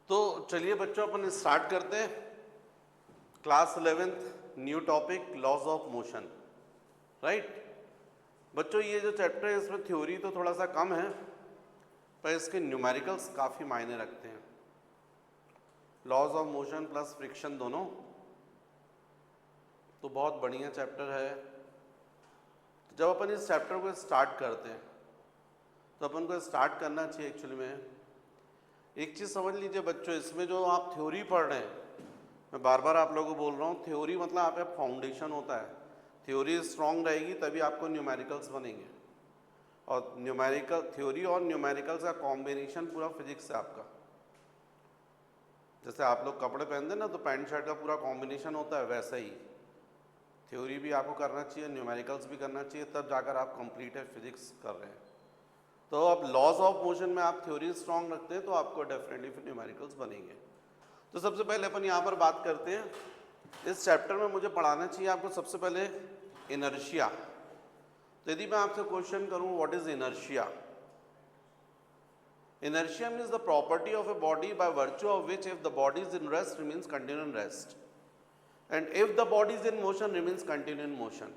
तो चलिए बच्चों अपन स्टार्ट करते हैं। Class 11th new topic laws of motion. Right बच्चों, ये जो चैप्टर है इसमें थ्योरी तो थोड़ा सा कम है पर इसके न्यूमेरिकल्स काफ़ी मायने रखते हैं। Laws of motion plus friction दोनों, तो बहुत बढ़िया चैप्टर है। जब अपन इस चैप्टर को स्टार्ट करते हैं तो अपन को स्टार्ट करना चाहिए एक्चुअली में एक चीज़ समझ लीजिए बच्चों, इसमें जो आप थ्योरी पढ़ रहे हैं, मैं बार बार आप लोगों को बोल रहा हूँ, थ्योरी मतलब आपका फाउंडेशन होता है। थ्योरी स्ट्रांग रहेगी तभी आपको न्यूमेरिकल्स बनेंगे, और न्यूमेरिकल थ्योरी और न्यूमेरिकल्स का कॉम्बिनेशन पूरा फिजिक्स है आपका। जैसे आप लोग कपड़े पहनते हैं ना तो पैंट शर्ट का पूरा कॉम्बिनेशन होता है, वैसा ही थ्योरी भी आपको करना चाहिए, न्यूमेरिकल्स भी करना चाहिए, तब जाकर आप कंप्लीट है फिजिक्स कर रहे हैं। तो अब लॉज ऑफ मोशन में आप थ्योरी स्ट्रांग रखते हैं तो आपको डेफिनेटली फिर न्यूमेरिकल्स बनेंगे। तो सबसे पहले अपन यहाँ पर बात करते हैं, इस चैप्टर में मुझे पढ़ाना चाहिए आपको सबसे पहले इनर्शिया। तो यदि मैं आपसे क्वेश्चन करूँ what is inertia? Inertia means the property of a body by virtue of which if the body is in rest remains continue in rest and if the body is in motion remains continue in motion.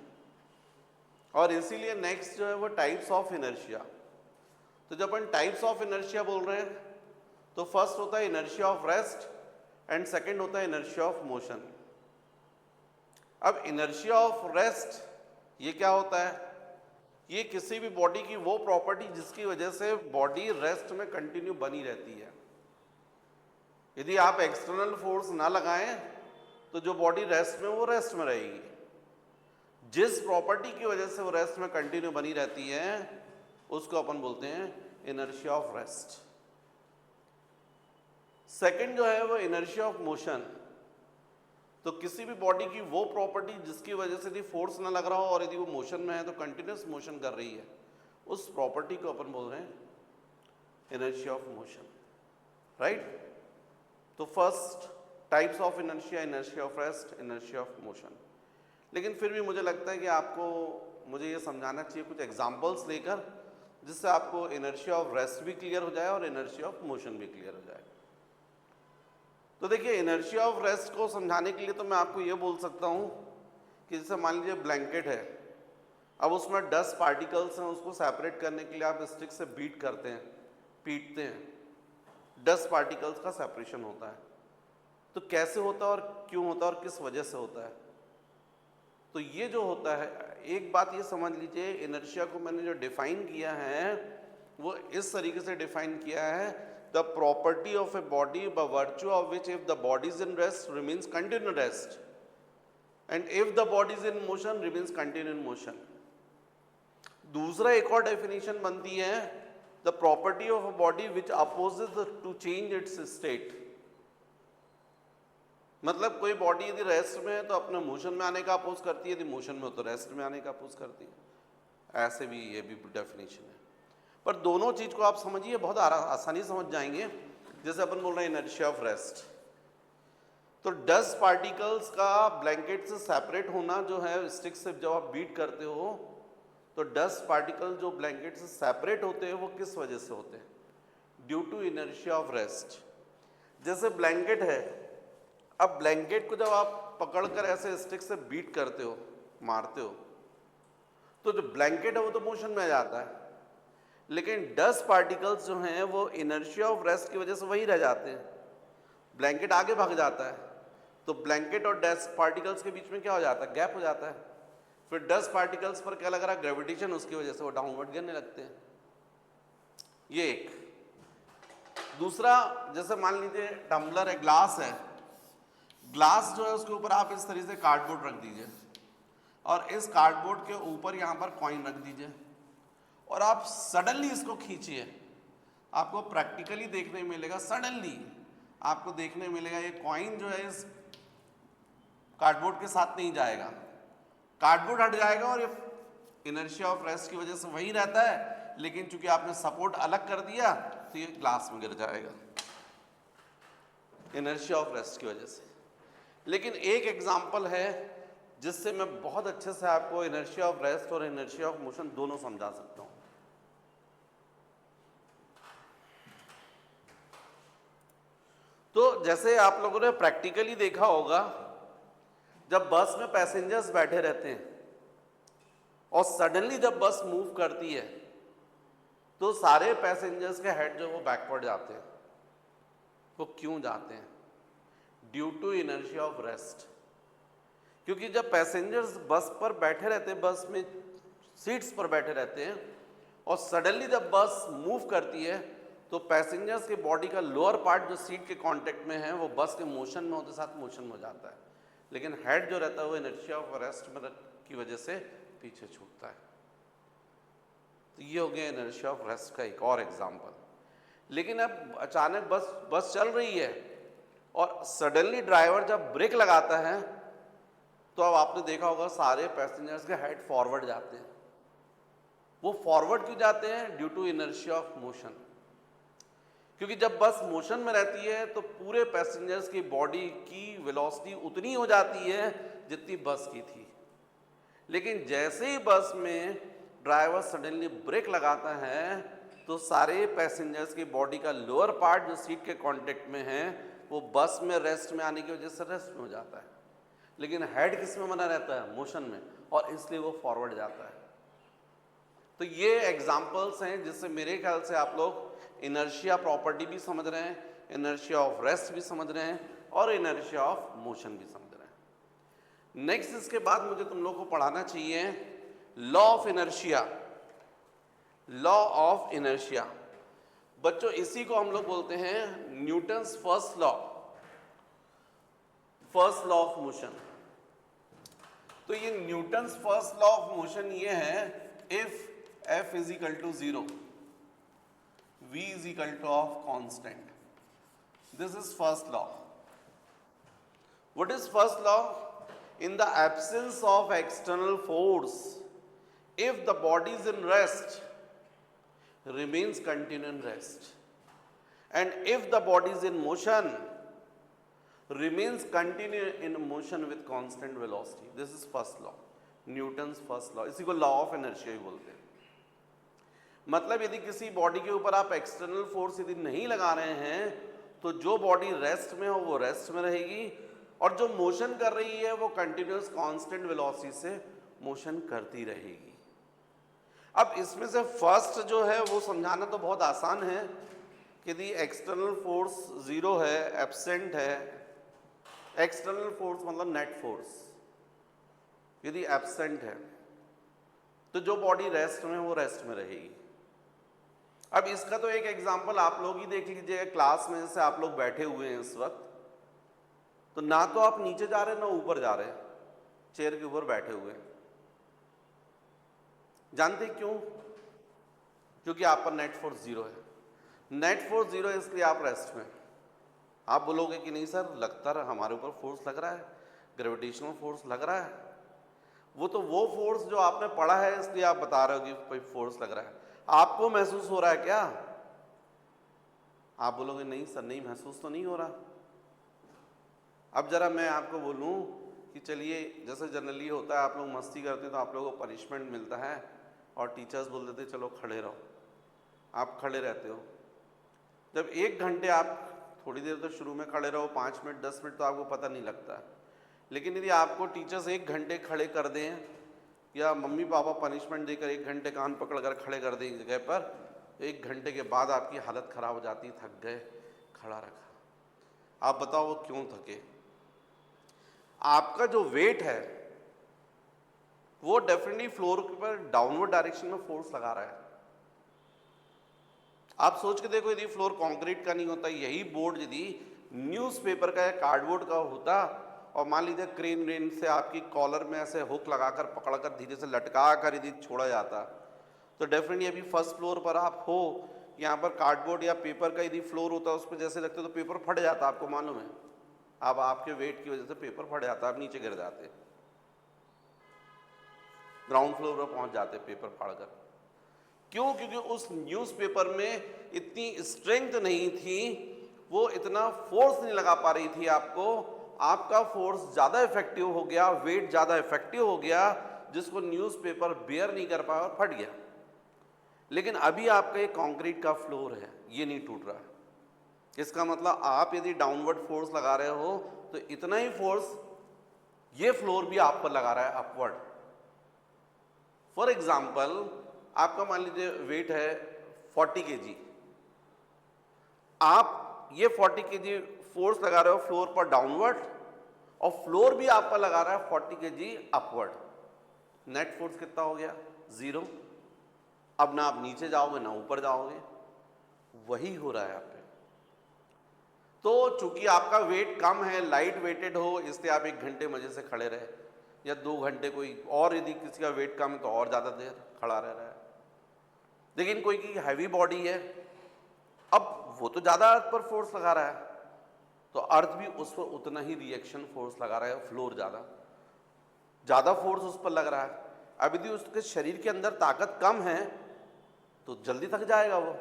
और इसीलिए next जो है वो types of inertia. तो जब अपन types of inertia बोल रहे हैं तो फर्स्ट होता है inertia of rest and second होता है इनर्शिया ऑफ मोशन। अब इनर्शिया ऑफ रेस्ट ये क्या होता है? ये किसी भी बॉडी की वो प्रॉपर्टी जिसकी वजह से बॉडी रेस्ट में कंटिन्यू बनी रहती है। यदि आप एक्सटर्नल फोर्स ना लगाएं तो जो बॉडी रेस्ट में वो रेस्ट में रहेगी। जिस प्रॉपर्टी की वजह से वो रेस्ट में कंटिन्यू बनी रहती है उसको अपन बोलते हैं इनर्शिया ऑफ रेस्ट। सेकंड जो है वो इनर्शिया ऑफ मोशन। तो किसी भी बॉडी की वो प्रॉपर्टी जिसकी वजह से यदि फोर्स ना लग रहा हो और यदि वो मोशन में है तो कंटिन्यूस मोशन कर रही है, उस प्रॉपर्टी को अपन बोल रहे हैं इनर्शिया ऑफ मोशन। राइट? तो first types of inertia, inertia of rest, inertia of motion. लेकिन फिर भी मुझे लगता है कि आपको मुझे ये समझाना चाहिए कुछ एग्जाम्पल्स लेकर, जिससे आपको इनर्शिया ऑफ रेस्ट भी क्लियर हो जाए और इनर्शिया ऑफ मोशन भी क्लियर हो जाए। तो देखिए, इनर्शिया ऑफ रेस्ट को समझाने के लिए तो मैं आपको ये बोल सकता हूँ कि जैसे मान लीजिए ब्लैंकेट है, अब उसमें 10 पार्टिकल्स हैं, उसको सेपरेट करने के लिए आप स्टिक से बीट करते हैं, पीटते हैं, 10 पार्टिकल्स का सेपरेशन होता है। तो कैसे होता है और क्यों होता है और किस वजह से होता है? तो ये जो होता है, एक बात ये समझ लीजिए, इनर्शिया को मैंने जो डिफाइन किया है वो इस तरीके से डिफाइन किया है, the property of a body by virtue of which if the body is in rest remains continue rest and if the body is in motion remains continue in motion. दूसरा एक और डेफिनेशन बनती है, the property of a body which opposes to change its state. मतलब कोई body यदि rest में है तो अपने मोशन में आने का अपोज करती है, यदि मोशन में हो तो रेस्ट में आने का अपोज करती है। ऐसे भी ये भी डेफिनेशन है, पर दोनों चीज को आप समझिए, बहुत आसानी समझ जाएंगे। जैसे अपन बोल रहे हैं इनर्शिया ऑफ रेस्ट, तो 10 पार्टिकल्स का ब्लैंकेट से सेपरेट होना जो है, स्टिक से जब आप बीट करते हो तो 10 पार्टिकल जो ब्लैंकेट से सेपरेट होते हैं वो किस वजह से होते हैं? Due to inertia of rest. जैसे ब्लैंकेट है, अब ब्लैंकेट को जब आप पकड़कर ऐसे स्टिक से बीट करते हो, मारते हो, तो जो ब्लैंकेट है वो तो मोशन में आ जाता है, लेकिन 10 पार्टिकल्स जो हैं वो इनर्शिया ऑफ रेस्ट की वजह से वही रह जाते हैं। ब्लैंकेट आगे भाग जाता है तो ब्लैंकेट और 10 पार्टिकल्स के बीच में क्या हो जाता है? गैप हो जाता है। फिर 10 पार्टिकल्स पर क्या लग रहा है? ग्रेविटेशन, उसकी वजह से वो डाउनवर्ड गिरने लगते हैं। ये एक। दूसरा, जैसे मान लीजिए टम्बलर है, ग्लास है, ग्लास जो है उसके ऊपर आप इस तरीके से कार्डबोर्ड रख दीजिए और इस कार्डबोर्ड के ऊपर यहाँ पर कॉइन रख दीजिए और आप सडनली इसको खींचिए, आपको प्रैक्टिकली देखने मिलेगा, सडनली आपको देखने मिलेगा ये कॉइन जो है इस कार्डबोर्ड के साथ नहीं जाएगा, कार्डबोर्ड हट जाएगा और ये इनर्शिया ऑफ रेस्ट की वजह से वही रहता है, लेकिन चूंकि आपने सपोर्ट अलग कर दिया तो ये ग्लास में गिर जाएगा इनर्शिया ऑफ रेस्ट की वजह से। लेकिन एक एग्जाम्पल है जिससे मैं बहुत अच्छे से आपको इनर्शिया ऑफ रेस्ट और इनर्शिया ऑफ मोशन दोनों समझा सकता हूं। तो जैसे आप लोगों ने प्रैक्टिकली देखा होगा, जब बस में पैसेंजर्स बैठे रहते हैं और सडनली जब बस मूव करती है तो सारे पैसेंजर्स के हेड जो वो बैकवर्ड जाते हैं। वो क्यों जाते हैं? Due to inertia of rest. क्योंकि जब पैसेंजर्स बस पर बैठे रहते हैं, बस में सीट्स पर बैठे रहते हैं, और सडनली जब बस मूव करती है तो पैसेंजर्स के बॉडी का लोअर पार्ट जो सीट के कांटेक्ट में है वो बस के मोशन में होते साथ मोशन में हो जाता है, लेकिन हेड जो रहता है वो इनर्शिया ऑफ रेस्ट में की वजह से पीछे छूटता है। तो ये हो गया इनर्शिया ऑफ रेस्ट का एक और एग्जांपल। लेकिन अब अचानक बस चल रही है और सडनली ड्राइवर जब ब्रेक लगाता है तो अब आपने देखा होगा सारे पैसेंजर्स के हेड फॉरवर्ड जाते हैं। वो फॉरवर्ड क्यों जाते हैं? Due to inertia of motion. क्योंकि जब बस मोशन में रहती है तो पूरे पैसेंजर्स की बॉडी की वेलोसिटी उतनी हो जाती है जितनी बस की थी, लेकिन जैसे ही बस में ड्राइवर सडनली ब्रेक लगाता है तो सारे पैसेंजर्स की बॉडी का लोअर पार्ट जो सीट के कांटेक्ट में है वो बस में रेस्ट में आने की वजह से रेस्ट में हो जाता है, लेकिन हेड किस में बना रहता है? मोशन में, और इसलिए वो फॉरवर्ड जाता है। तो ये एग्जाम्पल्स हैं जिससे मेरे ख्याल से आप लोग इनर्शिया प्रॉपर्टी भी समझ रहे हैं, इनर्शिया ऑफ रेस्ट भी समझ रहे हैं, और इनर्शिया ऑफ मोशन भी समझ रहे हैं। नेक्स्ट इसके बाद मुझे तुम लोग को पढ़ाना चाहिए law of inertia. Law of inertia बच्चों, इसी को हम लोग बोलते हैं Newton's first law of motion. तो ये Newton's first law of motion ये है, if F is equal to 0, V is equal to of constant. This is first law. What is first law? In the absence of external force, if the body is in rest, remains continue in rest, and if the body is in motion, remains continue in motion with constant velocity. This is first law, Newton's first law. इसी को law of inertia ही बोलते हैं। मतलब यदि किसी body के ऊपर आप एक्सटर्नल फोर्स यदि नहीं लगा रहे हैं तो जो बॉडी रेस्ट में हो वो रेस्ट में रहेगी, और जो मोशन कर रही है वो कंटिन्यूअस कांस्टेंट वेलोसिटी से मोशन करती रहेगी। अब इसमें से फर्स्ट जो है वो समझाना तो बहुत आसान है कि यदि एक्सटर्नल फोर्स जीरो है, एब्सेंट है, एक्सटर्नल फोर्स मतलब नेट फोर्स यदि एब्सेंट है तो जो बॉडी रेस्ट में वो रेस्ट में रहेगी। अब इसका तो एक एग्जांपल आप लोग ही देख लीजिएगा, क्लास में जैसे आप लोग बैठे हुए हैं इस वक्त, तो ना तो आप नीचे जा रहे हैं ना ऊपर जा रहे हैं, चेयर के ऊपर बैठे हुए हैं। जानते क्यों? क्योंकि आप पर नेट फोर्स जीरो है। नेट फोर्स जीरो है इसलिए आप रेस्ट में। आप बोलोगे कि नहीं सर, लगता रहा हमारे ऊपर फोर्स लग रहा है, ग्रेविटेशनल फोर्स लग रहा है। वो फोर्स जो आपने पढ़ा है इसलिए आप बता रहे हो कि कोई फोर्स लग रहा है। आपको महसूस हो रहा है क्या? आप बोलोगे नहीं सर, नहीं महसूस तो नहीं हो रहा। अब जरा मैं आपको बोलूं कि चलिए, जैसे जनरली होता है आप लोग मस्ती करते हैं तो आप लोगों को पनिशमेंट मिलता है और टीचर्स बोल देते चलो खड़े रहो, आप खड़े रहते हो। जब 1 घंटे आप थोड़ी देर तो शुरू में खड़े रहो, 5 मिनट 10 मिनट तो आपको पता नहीं लगता, लेकिन यदि आपको टीचर्स 1 घंटे खड़े कर दें या मम्मी पापा पनिशमेंट देकर 1 घंटे कान पकड़ कर खड़े कर दें जगह पर, 1 घंटे के बाद आपकी हालत खराब हो जाती, थक गए, खड़ा रखा। आप बताओ वो क्यों थके? आपका जो वेट है वो डेफिनेटली फ्लोर पर डाउनवर्ड डायरेक्शन में फोर्स लगा रहा है। आप सोच के देखो, यदि फ्लोर कंक्रीट का नहीं होता, यही बोर्ड यदि न्यूज़पेपर का या कार्डबोर्ड का होता और मान लीजिए क्रेन रेन से आपकी कॉलर में ऐसे हुक लगाकर पकड़कर धीरे से लटका कर यदि छोड़ा जाता, तो डेफिनेटली अभी फर्स्ट फ्लोर पर आप हो, यहाँ पर कार्डबोर्ड या पेपर का यदि फ्लोर होता उस पर जैसे रखते तो पेपर फट जाता, आपको मालूम है। अब आपके वेट की वजह से पेपर फट जाता, आप नीचे गिर जाते, ग्राउंड फ्लोर पर पहुंच जाते पेपर फाड़कर। क्यों? क्योंकि उस न्यूज़पेपर में इतनी स्ट्रेंथ नहीं थी, वो इतना फोर्स नहीं लगा पा रही थी आपको। आपका फोर्स ज़्यादा इफेक्टिव हो गया, वेट ज़्यादा इफेक्टिव हो गया, जिसको न्यूज़पेपर बेयर नहीं कर पाया और फट गया। लेकिन अभी आपका एक कंक्रीट का फ्लोर है, ये नहीं टूट रहा, इसका मतलब आप यदि डाउनवर्ड फोर्स लगा रहे हो तो इतना ही फोर्स ये फ्लोर भी आप पर लगा रहा है अपवर्ड। फॉर एग्जाम्पल आपका मान लीजिए वेट है 40 kg, आप ये 40 kg फोर्स लगा रहे हो फ्लोर पर डाउनवर्ड और फ्लोर भी आप पर लगा रहा है 40 kg अपवर्ड। नेट फोर्स कितना हो गया? 0। अब ना आप नीचे जाओगे ना ऊपर जाओगे, वही हो रहा है आप पे। तो चूंकि आपका वेट कम है, लाइट वेटेड हो, इसलिए आप 1 घंटे मजे से खड़े रहे या 2 घंटे, कोई और यदि किसी का वेट कम है तो और ज़्यादा देर खड़ा रह रहा है। लेकिन कोई की हैवी बॉडी है, अब वो तो ज़्यादा अर्थ पर फोर्स लगा रहा है, तो अर्थ भी उस पर उतना ही रिएक्शन फोर्स लगा रहा है, फ्लोर ज़्यादा फोर्स उस पर लग रहा है। अब यदि उसके शरीर के अंदर ताकत कम है तो जल्दी थक जाएगा वो।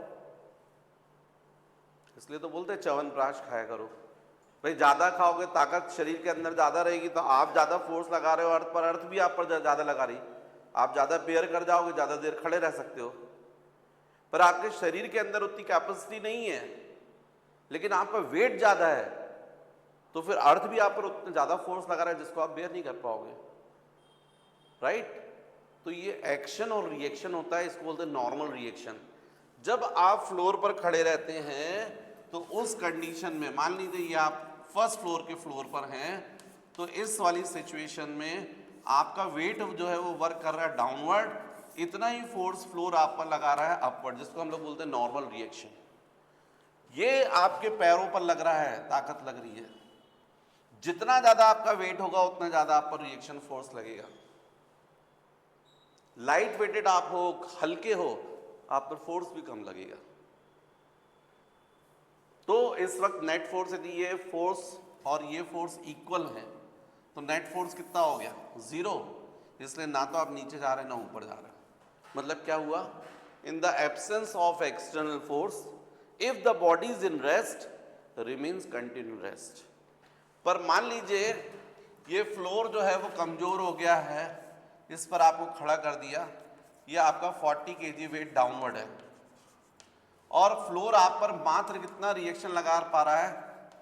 इसलिए तो बोलते हैं च्यवनप्राश खाया करो भाई, ज़्यादा खाओगे ताकत शरीर के अंदर ज़्यादा रहेगी, तो आप ज़्यादा फोर्स लगा रहे हो अर्थ पर, अर्थ भी आप पर ज़्यादा लगा रही, आप ज़्यादा बेयर कर जाओगे, ज़्यादा देर खड़े रह सकते हो। पर आपके शरीर के अंदर उतनी कैपेसिटी नहीं है, लेकिन आपका वेट ज़्यादा है, तो फिर अर्थ भी आप पर उतना ज़्यादा फोर्स लगा रहा है जिसको आप बेयर नहीं कर पाओगे, राइट। तो ये एक्शन और रिएक्शन होता है, इसको बोलते हैं नॉर्मल रिएक्शन। जब आप फ्लोर पर खड़े रहते हैं तो उस कंडीशन में मान लीजिए ये आप फर्स्ट फ्लोर के फ्लोर पर हैं, तो इस वाली सिचुएशन में आपका वेट जो है वो वर्क कर रहा है डाउनवर्ड, इतना ही फोर्स फ्लोर आप पर लगा रहा है अपवर्ड, जिसको हम लोग बोलते हैं नॉर्मल रिएक्शन। ये आपके पैरों पर लग रहा है, ताकत लग रही है, जितना ज्यादा आपका वेट होगा उतना ज्यादा आप पर रिएक्शन फोर्स लगेगा। लाइट वेटेड आप हो, हल्के हो, आप पर फोर्स भी कम लगेगा। तो इस वक्त नेट फोर्स यदि ये फोर्स और ये फोर्स इक्वल है तो नेट फोर्स कितना हो गया? 0। इसलिए ना तो आप नीचे जा रहे हैं ना ऊपर जा रहे हैं। मतलब क्या हुआ? In the absence of external force if the body is in rest remains continue rest. पर मान लीजिए ये फ्लोर जो है वो कमजोर हो गया है, इस पर आपको खड़ा कर दिया, ये आपका 40 kg वेट डाउनवर्ड है और फ्लोर आप पर मात्र कितना रिएक्शन लगा पा रहा है?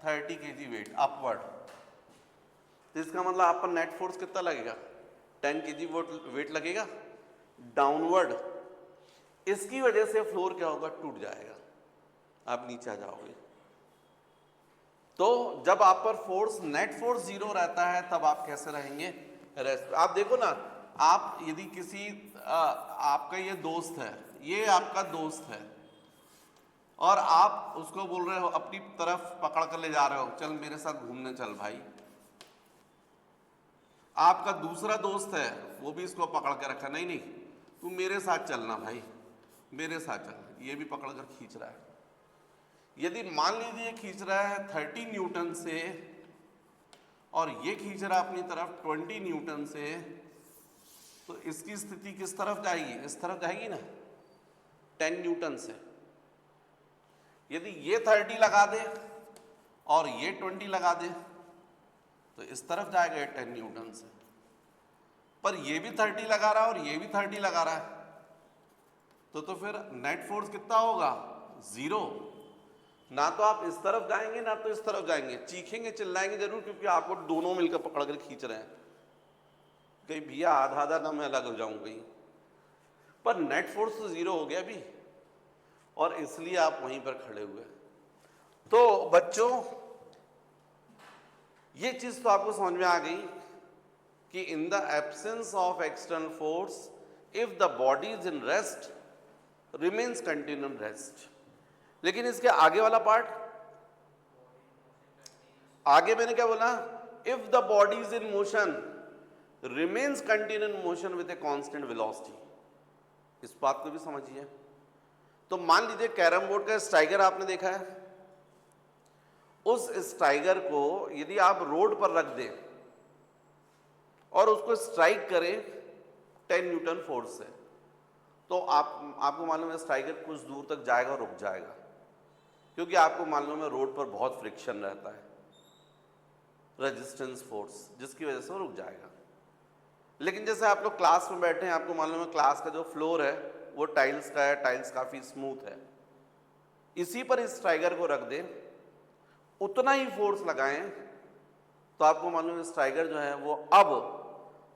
30 kg वेट अपवर्ड। तो इसका मतलब आप पर नेट फोर्स कितना लगेगा? 10 kg वेट लगेगा डाउनवर्ड। इसकी वजह से फ्लोर क्या होगा? टूट जाएगा, आप नीचे आ जाओगे। तो जब आप पर फोर्स नेट फोर्स 0 रहता है तब आप कैसे रहेंगे? रेस्ट। आप देखो ना, आप यदि किसी आपका ये दोस्त है, ये आपका दोस्त है और आप उसको बोल रहे हो, अपनी तरफ पकड़ कर ले जा रहे हो, चल मेरे साथ घूमने चल भाई। आपका दूसरा दोस्त है, वो भी इसको पकड़ के रखा, नहीं नहीं तू मेरे साथ चलना भाई, मेरे साथ चल, ये भी पकड़ कर खींच रहा है। यदि मान लीजिए खींच रहा है 30 न्यूटन से और ये खींच रहा है अपनी तरफ 20 न्यूटन से, तो इसकी स्थिति किस तरफ जाएगी? इस तरफ जाएगी ना, 10 न्यूटन से। यदि ये 30 लगा दे और ये 20 लगा दे तो इस तरफ जाएगा 10 न्यूटन से। पर ये भी 30 लगा रहा है और ये भी 30 लगा रहा है, तो फिर नेट फोर्स कितना होगा? 0। ना तो आप इस तरफ जाएंगे ना तो इस तरफ जाएंगे, चीखेंगे चिल्लाएंगे जरूर, क्योंकि आपको दोनों मिलकर पकड़ कर खींच रहे हैं। कहीं भैया आधा आधा ना मैं अलग हो जाऊं कहीं, पर नेट फोर्स तो 0 हो गया अभी, और इसलिए आप वहीं पर खड़े हुए। तो बच्चों ये चीज तो आपको समझ में आ गई कि in the absence of external force if the body is in rest remains continuum rest. लेकिन इसके आगे वाला पार्ट, आगे मैंने क्या बोला? If the body is in motion remains continuum motion with a constant velocity. इस बात को भी समझिए। तो मान लीजिए कैरम बोर्ड का स्ट्राइकर आपने देखा है, उस स्ट्राइकर को यदि आप रोड पर रख दें और उसको स्ट्राइक करें 10 न्यूटन फोर्स से, तो आपको मालूम है स्ट्राइकर कुछ दूर तक जाएगा और रुक जाएगा, क्योंकि आपको मालूम है रोड पर बहुत फ्रिक्शन रहता है, रेजिस्टेंस फोर्स, जिसकी वजह से वो रुक जाएगा। लेकिन जैसे आप लोग क्लास में बैठे हैं, आपको मालूम है क्लास का जो फ्लोर है वो टाइल्स का है, टाइल्स काफ़ी स्मूथ है, इसी पर इस स्ट्राइकर को रख दें उतना ही फोर्स लगाएं तो आपको मालूम है स्ट्राइकर जो है वो अब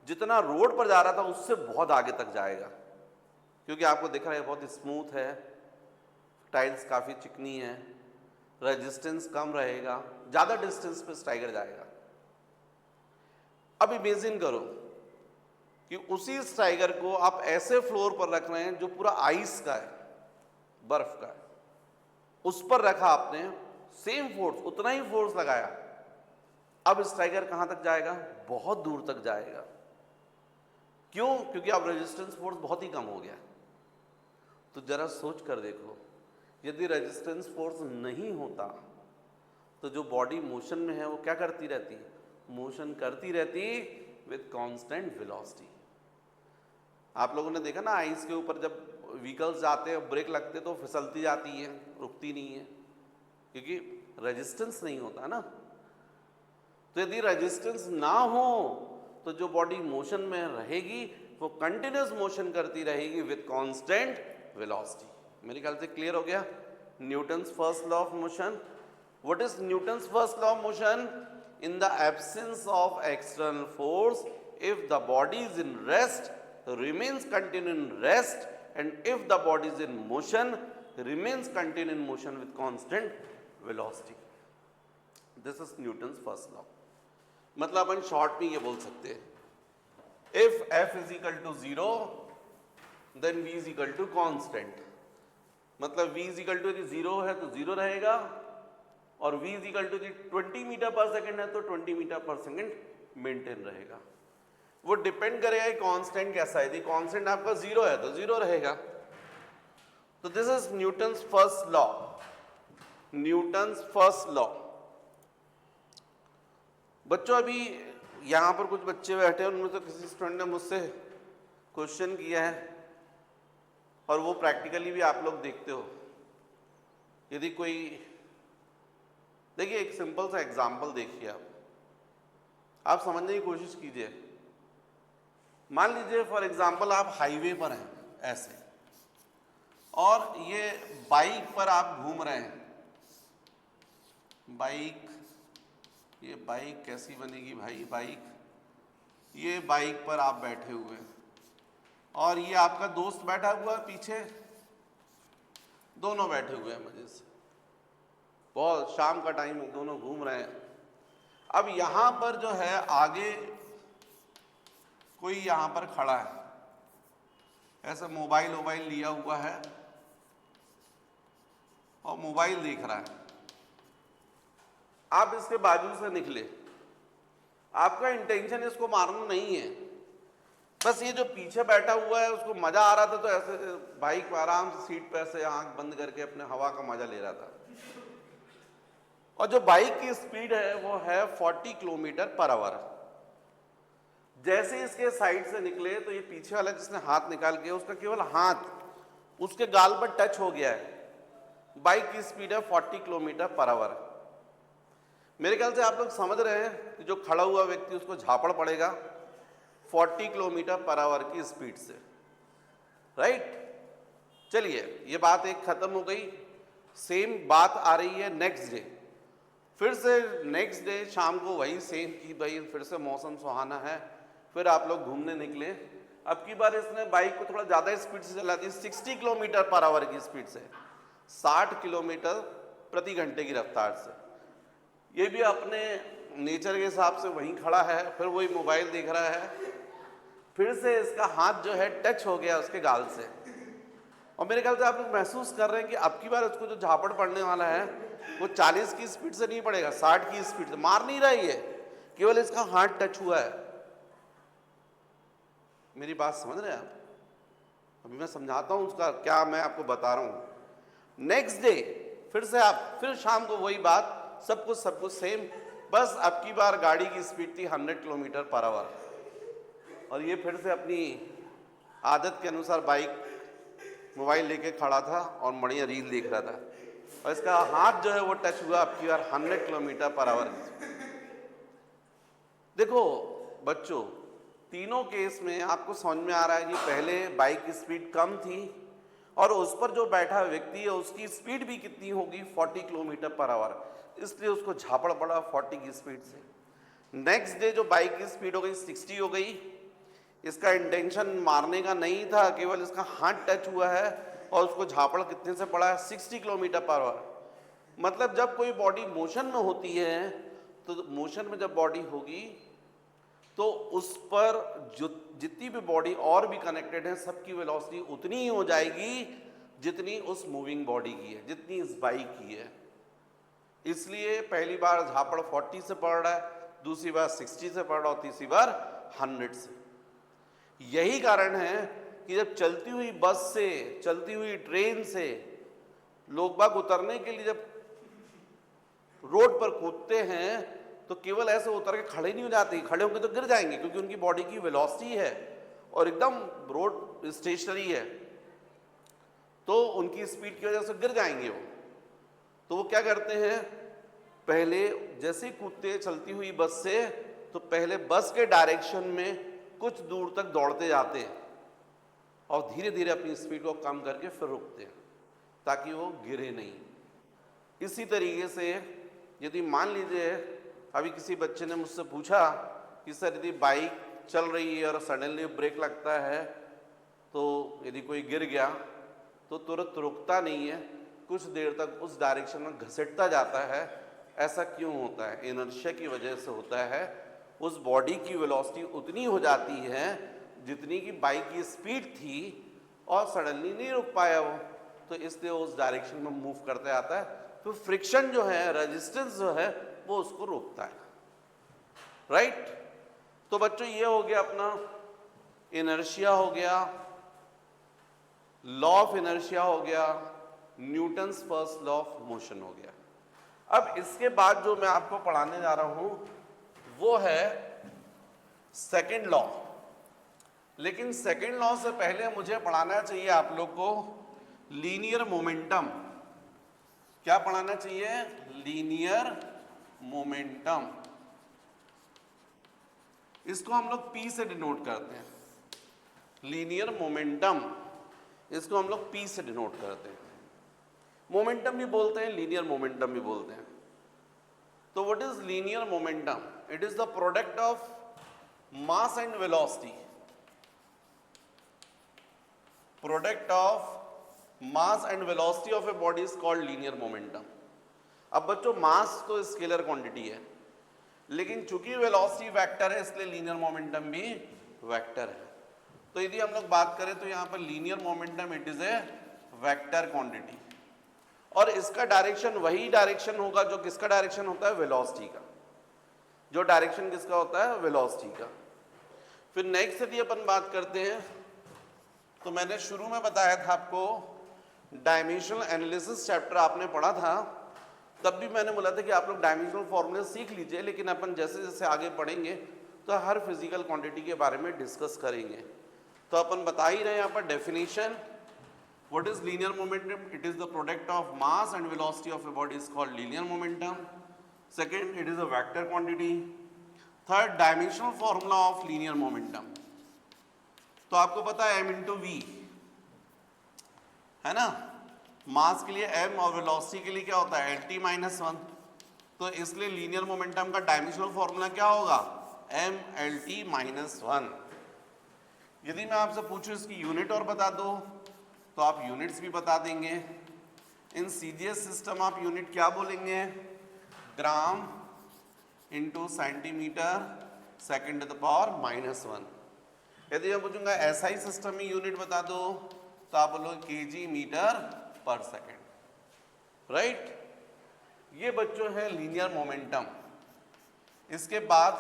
जितना रोड पर जा रहा था उससे बहुत आगे तक जाएगा, क्योंकि आपको दिख रहा है बहुत स्मूथ है, टाइल्स काफ़ी चिकनी है, रेजिस्टेंस कम रहेगा, ज़्यादा डिस्टेंस पे स्ट्राइकर जाएगा। अब इमेजिन करो कि उसी स्ट्राइकर को आप ऐसे फ्लोर पर रख रहे हैं जो पूरा आइस का है, बर्फ का है, उस पर रखा आपने, सेम फोर्स, उतना ही फोर्स लगाया, अब स्ट्राइकर कहां तक जाएगा? बहुत दूर तक जाएगा। क्यों? क्योंकि अब रेजिस्टेंस फोर्स बहुत ही कम हो गया। तो जरा सोच कर देखो, यदि रेजिस्टेंस फोर्स नहीं होता तो जो बॉडी मोशन में है वो क्या करती रहती? मोशन करती रहती विद कांस्टेंट वेलोसिटी। आप लोगों ने देखा ना आइस के ऊपर जब व्हीकल्स जाते हैं, ब्रेक लगते तो फिसलती जाती है, रुकती नहीं है, क्योंकि रेजिस्टेंस नहीं होता ना। तो यदि रेजिस्टेंस ना हो तो जो बॉडी मोशन में रहेगी वो कंटिन्यूस मोशन करती रहेगी विद कांस्टेंट वेलोसिटी। मेरे ख्याल से क्लियर हो गया Newton's first law of motion. What is Newton's first law of motion? In the absence of external force, if the body is in rest, remains continue in rest, and if the body is in motion, remains continue in motion with constant velocity. This is Newton's first law. मतलब अपन short में ये बोल सकते हैं, if f is equal to 0, then v is equal to constant. मतलब v is equal to यदि 0 है तो 0 रहेगा, और v is equal to 20 metre per second है तो 20 मीटर पर सेकेंड मेंटेन रहेगा। वो डिपेंड करेगा कांस्टेंट कैसा है। यदि कांस्टेंट आपका 0 है तो 0 रहेगा। तो this is Newton's first law. Newton's first law. बच्चों अभी यहां पर कुछ बच्चे बैठे हैं, उनमें से किसी स्टूडेंट ने मुझसे क्वेश्चन किया है और वो प्रैक्टिकली भी आप लोग देखते हो। यदि कोई, देखिए एक सिंपल सा एग्जाम्पल देखिए, आप समझने की कोशिश कीजिए। मान लीजिए फॉर एग्जाम्पल आप हाईवे पर हैं ऐसे, और ये बाइक पर आप घूम रहे हैं। बाइक, ये बाइक कैसी बनेगी भाई? बाइक, ये बाइक पर आप बैठे हुए हैं और ये आपका दोस्त बैठा हुआ है पीछे, दोनों बैठे हुए हैं मजे से, बहुत शाम का टाइम है, दोनों घूम रहे हैं। अब यहां पर जो है आगे कोई यहां पर खड़ा है, ऐसा मोबाइल लिया हुआ है और मोबाइल देख रहा है। आप इसके बाजू से निकले, आपका इंटेंशन इसको मारना नहीं है, बस ये जो पीछे बैठा हुआ है उसको मजा आ रहा था तो ऐसे बाइक आराम से सीट पे ऐसे आंख बंद करके अपने हवा का मजा ले रहा था। और जो बाइक की स्पीड है वो है 40 किलोमीटर पर आवर। जैसे इसके साइड से निकले तो ये पीछे वाला जिसने हाथ निकाल के, उसका केवल हाथ उसके गाल पर टच हो गया है। बाइक की स्पीड है 40 किलोमीटर पर आवर। मेरे ख्याल से आप लोग समझ रहे हैं कि जो खड़ा हुआ व्यक्ति उसको झापड़ पड़ेगा 40 किलोमीटर पर आवर की स्पीड से, राइट? चलिए ये बात एक खत्म हो गई। सेम बात आ रही है नेक्स्ट डे। फिर से नेक्स्ट डे शाम को वही सेम की, भाई फिर से मौसम सुहाना है, फिर आप लोग घूमने निकले। अब की बार इसने बाइक को थोड़ा ज़्यादा स्पीड से चला दी, 60 किलोमीटर पर आवर की स्पीड से, 60 किलोमीटर प्रति घंटे की रफ्तार से। ये भी अपने नेचर के हिसाब से वहीं खड़ा है, फिर वही मोबाइल देख रहा है। फिर से इसका हाथ जो है टच हो गया उसके गाल से, और मेरे ख्याल से आप लोग महसूस कर रहे हैं कि अब की बार उसको जो झापड़ पड़ने वाला है वो 40 की स्पीड से नहीं पड़ेगा, 60 की स्पीड से। मार नहीं रही है, केवल इसका हाथ टच हुआ है। मेरी बात समझ रहे हैं आप? अभी मैं समझाता हूं उसका क्या, मैं आपको बता रहा हूं। नेक्स्ट डे फिर से आप, फिर शाम को वही बात, सब कुछ सेम, बस अब की बार गाड़ी की स्पीड थी 100 किलोमीटर पर आवर, और ये फिर से अपनी आदत के अनुसार बाइक मोबाइल लेके खड़ा था और बढ़िया रील देख रहा था, और इसका हाथ जो है वो टच हुआ आपकी बार 100 किलोमीटर पर आवर। देखो बच्चों, तीनों केस में आपको समझ में आ रहा है कि पहले बाइक की स्पीड कम थी और उस पर जो बैठा व्यक्ति है उसकी स्पीड भी कितनी होगी, 40 किलोमीटर पर आवर, इसलिए उसको झापड़ पड़ा 40 की स्पीड से। नेक्स्ट डे जो बाइक की स्पीड हो गई 60 हो गई, इसका इंटेंशन मारने का नहीं था, केवल इसका हाथ टच हुआ है और उसको झापड़ कितने से पड़ा है, 60 किलोमीटर पर आवर। मतलब जब कोई बॉडी मोशन में होती है तो मोशन में जब बॉडी होगी तो उस पर जो जितनी भी बॉडी और भी कनेक्टेड है सबकी वेलोसिटी उतनी ही हो जाएगी जितनी उस मूविंग बॉडी की है, जितनी इस बाइक की है। इसलिए पहली बार झापड़ 40 से पड़ रहा है, दूसरी बार 60 से पड़ रहा और तीसरी बार 100 से। यही कारण है कि जब चलती हुई बस से, चलती हुई ट्रेन से लोग बाग उतरने के लिए जब रोड पर कूदते हैं तो केवल ऐसे उतर के खड़े नहीं हो जाते, खड़े होंगे तो गिर जाएंगे, क्योंकि उनकी बॉडी की वेलोसिटी है और एकदम रोड स्टेशनरी है, तो उनकी स्पीड की वजह से गिर जाएंगे वो। तो वो क्या करते हैं, पहले जैसे ही कूदते चलती हुई बस से, तो पहले बस के डायरेक्शन में कुछ दूर तक दौड़ते जाते हैं और धीरे धीरे अपनी स्पीड को कम करके फिर रुकते हैं ताकि वो गिरे नहीं। इसी तरीके से यदि मान लीजिए अभी किसी बच्चे ने मुझसे पूछा कि सर यदि बाइक चल रही है और सडनली ब्रेक लगता है तो यदि कोई गिर गया तो तुरंत रुकता नहीं है, कुछ देर तक उस डायरेक्शन में घसीटता जाता है, ऐसा क्यों होता है? इनर्शिया की वजह से होता है। उस बॉडी की वेलोसिटी उतनी हो जाती है जितनी की बाइक की स्पीड थी और सडनली नहीं रुक पाया वो, तो इसलिए उस डायरेक्शन में मूव करते आता है। तो फ्रिक्शन जो है, रेजिस्टेंस जो है, वो उसको रोकता है, राइट। तो बच्चों ये हो गया अपना इनर्शिया हो गया, लॉ ऑफ इनर्शिया हो गया, Newton's first law of motion हो गया। अब इसके बाद जो मैं आपको पढ़ाने जा रहा हूं वो है सेकंड लॉ। लेकिन सेकंड लॉ से पहले मुझे पढ़ाना चाहिए आप लोग को लीनियर मोमेंटम। क्या पढ़ाना चाहिए? Linear momentum. इसको हम लोग P से डिनोट करते हैं, लीनियर मोमेंटम, इसको हम लोग P से डिनोट करते हैं। मोमेंटम भी बोलते हैं, लीनियर मोमेंटम भी बोलते हैं। तो what is linear momentum? It is the product of mass and velocity, product of mass and velocity of a body is called linear momentum. अब बच्चों मास तो स्केलर क्वांटिटी है, लेकिन चूंकि वेलोसिटी वेक्टर है इसलिए लीनियर मोमेंटम भी वेक्टर है। तो यदि हम लोग बात करें तो यहाँ पर linear momentum it is a vector quantity, और इसका डायरेक्शन वही डायरेक्शन होगा जो किसका डायरेक्शन होता है? वेलोसिटी का। जो डायरेक्शन किसका होता है? वेलोसिटी का। फिर नेक्स्ट यदि अपन बात करते हैं तो मैंने शुरू में बताया था आपको, डायमेंशनल एनालिसिस चैप्टर आपने पढ़ा था, तब भी मैंने बोला था कि आप लोग डायमेंशनल फॉर्मूले सीख लीजिए, लेकिन अपन जैसे जैसे आगे पढ़ेंगे तो हर फिजिकल क्वांटिटी के बारे में डिस्कस करेंगे। तो अपन बता ही रहे हैं यहाँ पर definition, what is linear momentum? It is the product of mass and velocity of a body is called linear momentum. Second, it is a vector quantity. Third, dimensional formula of linear momentum, तो आपको पता है m into we है ना, मास के लिए m और velocity के लिए क्या होता है? lt minus 1। तो इसलिए लीनियर मोमेंटम का डायमेंशनल फॉर्मूला क्या होगा? m lt minus 1। यदि मैं आपसे पूछूं इसकी यूनिट और बता दो तो आप यूनिट्स भी बता देंगे। इन सीजीएस सिस्टम आप यूनिट क्या बोलेंगे? Gram into centimetre second to the power minus 1। यदि मैं पूछूंगा एसआई सिस्टम में यूनिट बता दो तो आप बोलोगे KG metre per second, right. ये बच्चों है लीनियर मोमेंटम। इसके बाद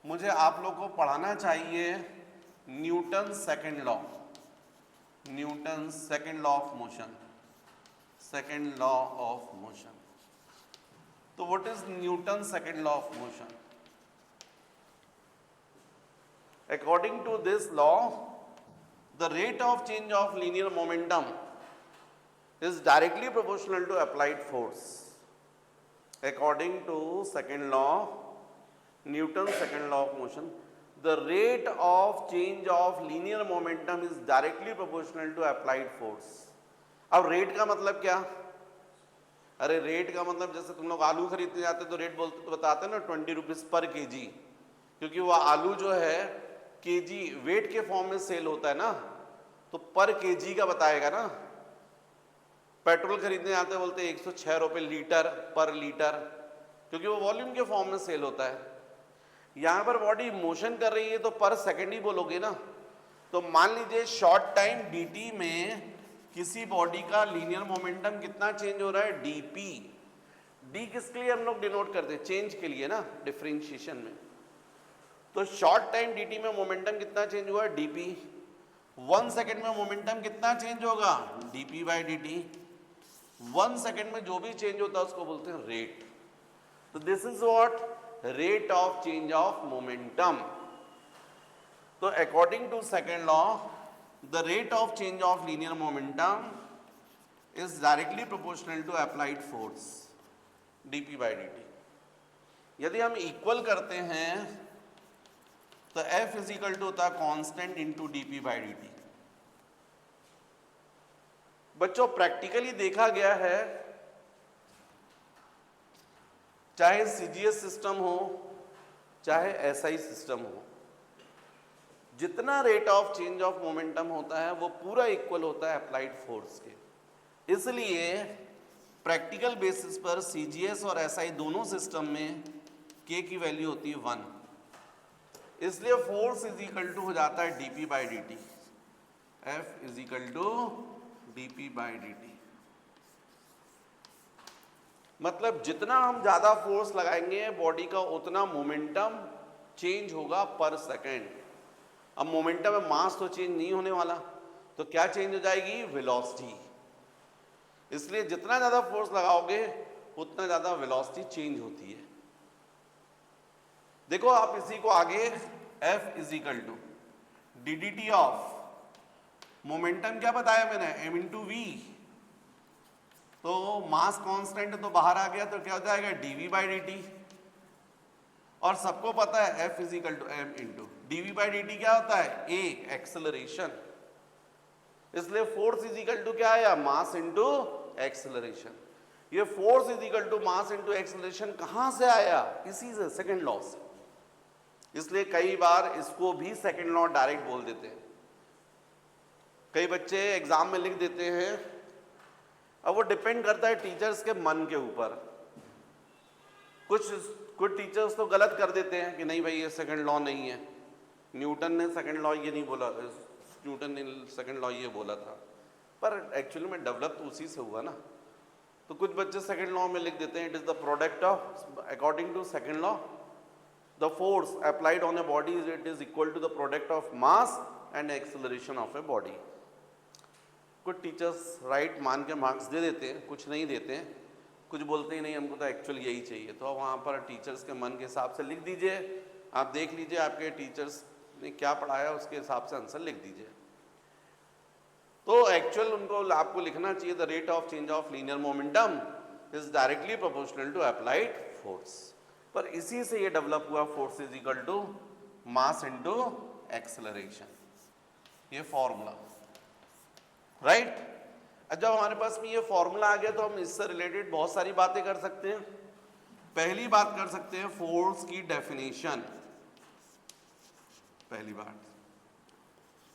मुझे आप लोग को पढ़ाना चाहिए Newton second law, Newton second law of motion, second law of motion. तो what is Newton second law of motion? According to this law, the rate of change of linear momentum is directly proportional to applied force. According to second law, Newton's second law of motion, the rate of change of linear momentum is directly proportional to applied force. अब rate का मतलब क्या? अरे rate का मतलब जैसे तुम लोग आलू खरीदने जाते तो रेट बोलते तो बताते ना 20 रुपीज पर केजी, क्योंकि वो आलू जो है केजी वेट के फॉर्म में सेल होता है ना, तो पर केजी का बताएगा ना। पेट्रोल खरीदने जाते बोलते 106 रुपये लीटर पर लीटर, क्योंकि वो वॉल्यूम के फॉर्म में सेल होता है। यहां पर बॉडी मोशन कर रही है तो पर सेकंड ही बोलोगे ना। तो मान लीजिए शॉर्ट टाइम dt में किसी बॉडी का लीनियर मोमेंटम कितना चेंज हो रहा है, dp। d किसके लिए हम लोग डिनोट करते हैं? चेंज के लिए ना, डिफरेंशिएशन में। तो शॉर्ट टाइम dt में मोमेंटम कितना चेंज हुआ है, dp। 1 सेकेंड में मोमेंटम कितना चेंज होगा, dp बाई dt। 1 सेकेंड में जो भी चेंज होता है उसको बोलते हैं रेट। तो this is what rate of change of momentum. तो according to second law, the rate of change of linear momentum is directly proportional to applied force dp by dt। यदि हम इक्वल करते हैं तो F इज इक्वल टू होता है constant into dp by dt। बच्चों practically देखा गया है, चाहे सीजीएस सिस्टम हो चाहे एसआई सिस्टम हो, जितना rate of change of momentum होता है वो पूरा इक्वल होता है अप्लाइड फोर्स के। इसलिए प्रैक्टिकल बेसिस पर सीजीएस और एसआई दोनों सिस्टम में के की वैल्यू होती है 1। इसलिए फोर्स इज इक्वल टू हो जाता है dp by dt। F is equal to dp by dt। मतलब जितना हम ज्यादा फोर्स लगाएंगे बॉडी का उतना मोमेंटम चेंज होगा पर सेकेंड। अब मोमेंटम में मास तो चेंज नहीं होने वाला, तो क्या चेंज हो जाएगी, वेलोसिटी। इसलिए जितना ज्यादा फोर्स लगाओगे उतना ज्यादा वेलोसिटी चेंज होती है। देखो आप इसी को आगे F is equal to D of momentum क्या बताया मैंने, m इंटू वी। तो मास कांस्टेंट तो बाहर आ गया, तो क्या हो जाएगा dv बाई dt। और सबको पता है F is equal to m into dv by dt क्या होता है, a एक्सेलरेशन। इसलिए फोर्स इज इक्वल टू क्या आया, मास इंटू एक्सेलरेशन। ये force is equal to mass into acceleration कहां से आया, इसी से, सेकेंड लॉ से। इसलिए कई बार इसको भी सेकेंड लॉ डायरेक्ट बोल देते हैं। कई बच्चे एग्जाम में लिख देते हैं, अब वो डिपेंड करता है टीचर्स के मन के ऊपर। कुछ टीचर्स तो गलत कर देते हैं कि नहीं भाई ये सेकंड लॉ नहीं है, न्यूटन ने सेकंड लॉ ये नहीं बोला, न्यूटन ने सेकंड लॉ ये बोला था, पर एक्चुअली में डेवलप तो उसी से हुआ ना। तो कुछ बच्चे सेकंड लॉ में लिख देते हैं, it is the product of, according to second law the force applied on a body it is equal to the product of mass and acceleration of a body. कुछ टीचर्स राइट मान के marks दे देते हैं, कुछ नहीं देते हैं, कुछ बोलते ही नहीं हमको तो एक्चुअल यही चाहिए। तो वहाँ पर टीचर्स के मन के हिसाब से लिख दीजिए, आप देख लीजिए आपके टीचर्स ने क्या पढ़ाया उसके हिसाब से आंसर लिख दीजिए। तो एक्चुअल उनको आपको लिखना चाहिए the rate of change of linear momentum is directly proportional to applied force. पर इसी से ये डेवलप हुआ force is equal to mass into acceleration, ये फॉर्मूला, राइट। जब हमारे पास में ये फॉर्मूला आ गया तो हम इससे रिलेटेड बहुत सारी बातें कर सकते हैं। पहली बात कर सकते हैं फोर्स की डेफिनेशन। पहली बात,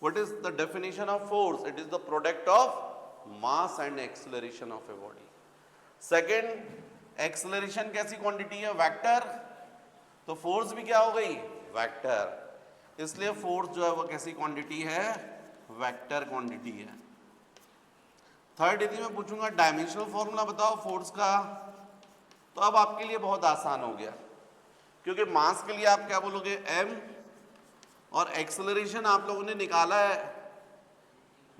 what is the definition of force, it is the product of mass and acceleration of a body. Second, acceleration कैसी क्वांटिटी है, वेक्टर, तो फोर्स भी क्या हो गई, वेक्टर। इसलिए फोर्स जो है वो कैसी क्वांटिटी है, वेक्टर क्वांटिटी है। थर्ड यदि मैं पूछूंगा डायमेंशनल फॉर्मूला बताओ फोर्स का, तो अब आपके लिए बहुत आसान हो गया, क्योंकि मास के लिए आप क्या बोलोगे, m, और एक्सेलरेशन आप लोगों ने निकाला है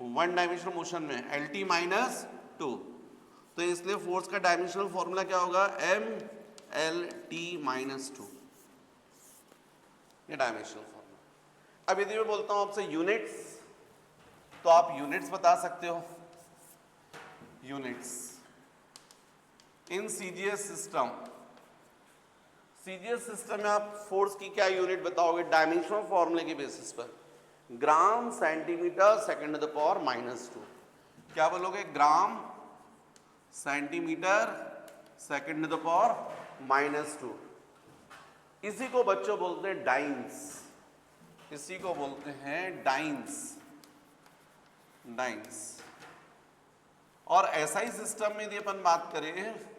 वन डायमेंशनल मोशन में lt माइनस 2, तो इसलिए फोर्स का डायमेंशनल फॉर्मूला क्या होगा, m lt माइनस 2, ये डायमेंशनल फॉर्मूला। अब यदि मैं बोलता हूं आपसे यूनिट्स, तो आप यूनिट्स बता सकते हो। Units in CGS system, CGS system में आप फोर्स की क्या यूनिट बताओगे डायमेंशनल फॉर्मूले के बेसिस पर? Gram centimetre second to the power -2। क्या बोलोगे? Gram centimetre second to the power -2। इसी को बच्चों बोलते हैं डाइंस, इसी को बोलते हैं डाइंस, डाइंस। और एसआई सिस्टम में यदि अपन बात करें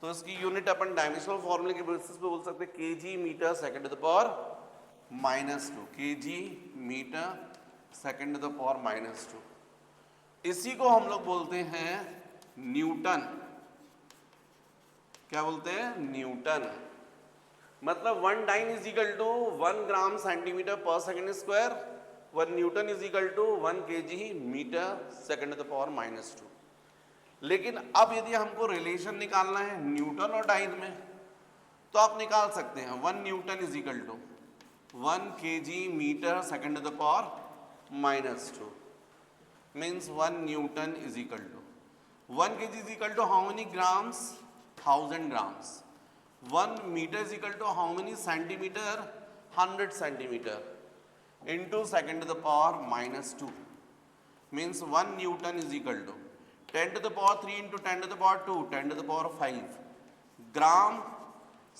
तो इसकी यूनिट अपन डायमेंशनल फॉर्मूले के बेसिस पे बोल सकते हैं KG metre second to the power -2, KG metre second to the power -2। इसी को हम लोग बोलते हैं न्यूटन। क्या बोलते हैं? न्यूटन। मतलब 1 dyne is equal to 1 gram centimetre per second square, 1 Newton is equal to 1 KG metre second to the power -2। लेकिन अब यदि हमको रिलेशन निकालना है न्यूटन और डाइन में, तो आप निकाल सकते हैं 1 Newton is equal to 1 KG metre second to the power -2। Means 1 Newton is equal to 1 KG is equal to how many grams? 1000 grams. 1 metre is equal to how many centimetre? 100 centimetre into second to the power -2। Means 1 Newton is equal to 10 to the power 3 into 10 to the power 2, 10 to the power 5 gram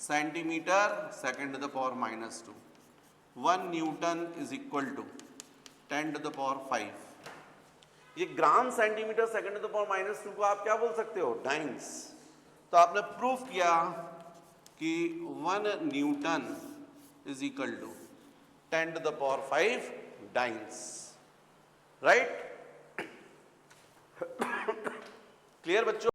centimetre second to the power -2। 1 Newton is equal to 10 to the power 5। ये gram centimetre second to the power -2 को आप क्या बोल सकते हो? Dice. तो आपने proof किया कि 1 Newton is equal to 10 to the power 5 dynes. Right? Clear बच्चों?